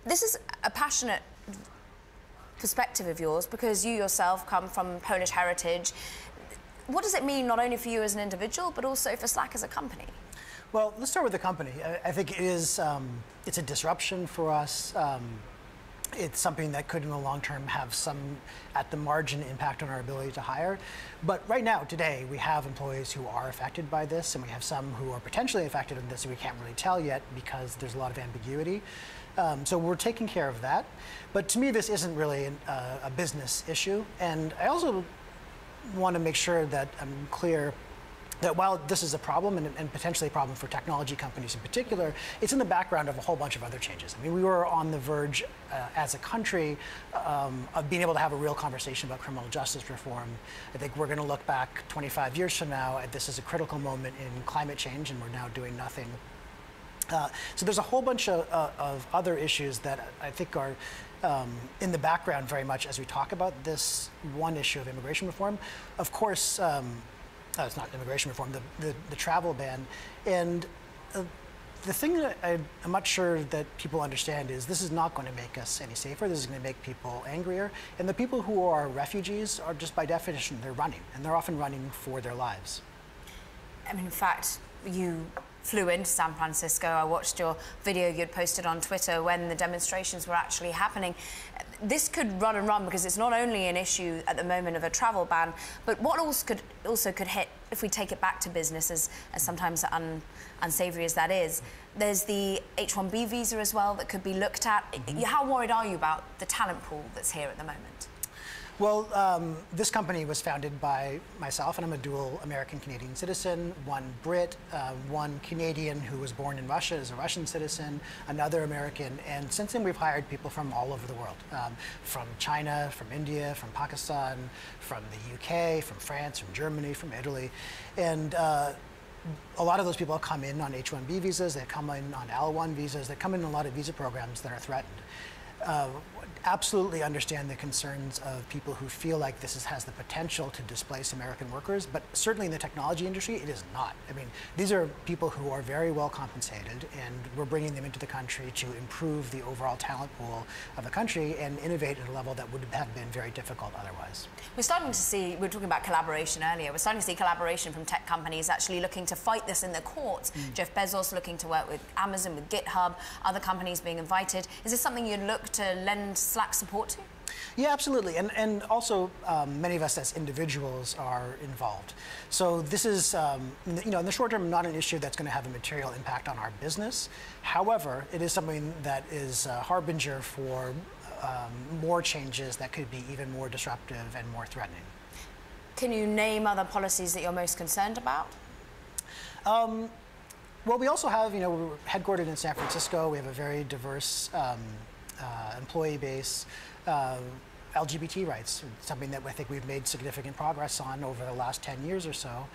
This is a passionate perspective of yours because you yourself come from Polish heritage. What does it mean not only for you as an individual, but also for Slack as a company? Well, let's start with the company. I think it is, it's a disruption for us. It's something that could in the long term have some, at the margin, impact on our ability to hire. But right now, today, we have employees who are affected by this, and we have some who are potentially affected in this, and we can't really tell yet because there's a lot of ambiguity. So we're taking care of that. But to me, this isn't really a business issue. And I also want to make sure that I'm clear that while this is a problem, and potentially a problem for technology companies in particular, it's in the background of a whole bunch of other changes. I mean, we were on the verge as a country of being able to have a real conversation about criminal justice reform. I think we're going to look back 25 years from now at this as a critical moment in climate change, and we're now doing nothing. So there's a whole bunch of other issues that I think are in the background very much as we talk about this one issue of immigration reform. Of course, it's not immigration reform, the travel ban. And the thing that I'm not sure that people understand is this is not going to make us any safer. This is going to make people angrier. And the people who are refugees are just by definition, they're running. And they're often running for their lives. I mean, in fact, you flew into San Francisco. I watched your video you'd posted on Twitter when the demonstrations were actually happening. This could run and run because it's not only an issue at the moment of a travel ban, but what also could hit if we take it back to business, as sometimes unsavory as that is. There's the H-1B visa as well that could be looked at. How worried are you about the talent pool that's here at the moment? Well, this company was founded by myself, and I'm a dual American-Canadian citizen, one Brit, one Canadian who was born in Russia is a Russian citizen, another American, and since then we've hired people from all over the world, from China, from India, from Pakistan, from the UK, from France, from Germany, from Italy, and a lot of those people come in on H-1B visas, they come in on L-1 visas, they come in a lot of visa programs that are threatened. Absolutely understand the concerns of people who feel like this has the potential to displace American workers, but certainly in the technology industry, it is not. I mean, these are people who are very well compensated, and we're bringing them into the country to improve the overall talent pool of the country and innovate at a level that would have been very difficult otherwise. We're starting to see, we were talking about collaboration earlier, we're starting to see collaboration from tech companies actually looking to fight this in the courts. Jeff Bezos looking to work with Amazon, with GitHub, other companies being invited. Is this something you'd look to lend Slack support to? Yeah, absolutely. And also, many of us as individuals are involved. So this is, you know, in the short term, not an issue that's going to have a material impact on our business. However, it is something that is a harbinger for more changes that could be even more disruptive and more threatening. Can you name other policies that you're most concerned about? Well, we also have, you know, we're headquartered in San Francisco. We have a very diverse employee base. LGBT rights, something that I think we've made significant progress on over the last 10 years or so.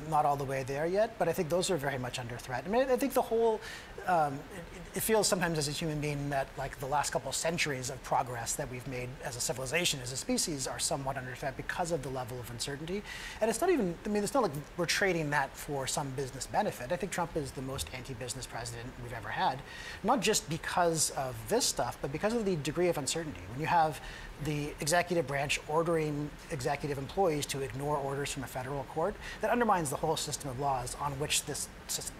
Not all the way there yet, but I think those are very much under threat. I mean, I think the whole, it feels sometimes as a human being that like the last couple of centuries of progress that we've made as a civilization, as a species, are somewhat under threat because of the level of uncertainty. And it's not even, I mean, it's not like we're trading that for some business benefit. I think Trump is the most anti-business president we've ever had, not just because of this stuff, but because of the degree of uncertainty. When you have the executive branch ordering executive employees to ignore orders from a federal court, that undermines the whole system of laws on which this,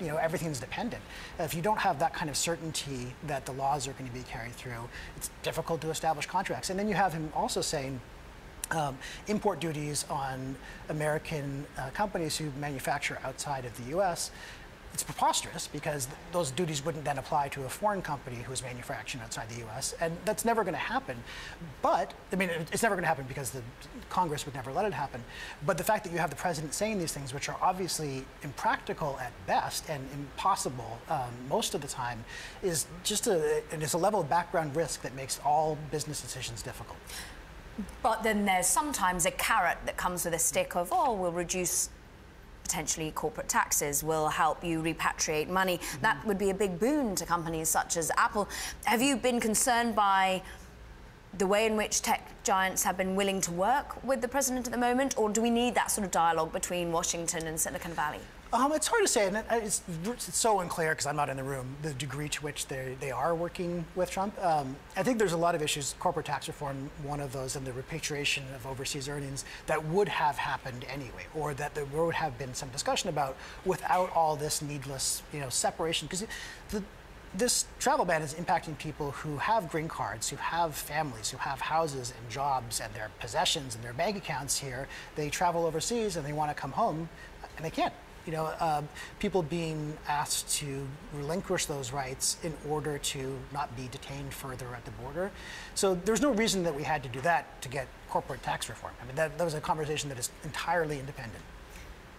you know, everything's dependent. If you don't have that kind of certainty that the laws are going to be carried through, it's difficult to establish contracts. And then you have him also saying import duties on American companies who manufacture outside of the US. It's preposterous because those duties wouldn't then apply to a foreign company who is manufacturing outside the U.S., and that's never going to happen. But, I mean, it's never going to happen because the Congress would never let it happen. But the fact that you have the president saying these things, which are obviously impractical at best and impossible most of the time, is just it's a level of background risk that makes all business decisions difficult. But then there's sometimes a carrot that comes with a stick of, oh, we'll reduce potentially corporate taxes, will help you repatriate money. That would be a big boon to companies such as Apple. Have you been concerned by the way in which tech giants have been willing to work with the president at the moment, or do we need that sort of dialogue between Washington and Silicon Valley? It's hard to say, and it's so unclear because I'm not in the room, the degree to which they are working with Trump. I think there's a lot of issues, corporate tax reform, one of those, and the repatriation of overseas earnings that would have happened anyway, or that there would have been some discussion about without all this needless, separation. Because this travel ban is impacting people who have green cards, who have families, who have houses and jobs and their possessions and their bank accounts here. They travel overseas and they want to come home, and they can't. People being asked to relinquish those rights in order to not be detained further at the border. So there's no reason that we had to do that to get corporate tax reform. I mean, that was a conversation that is entirely independent.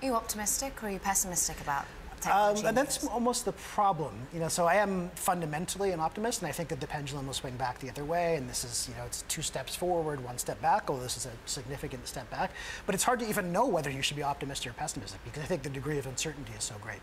Are you optimistic or are you pessimistic about technology? And that's almost the problem. So I am fundamentally an optimist, and I think that the pendulum will swing back the other way. And this is, it's 2 steps forward, 1 step back. Although this is a significant step back. But it's hard to even know whether you should be optimistic or pessimistic because I think the degree of uncertainty is so great.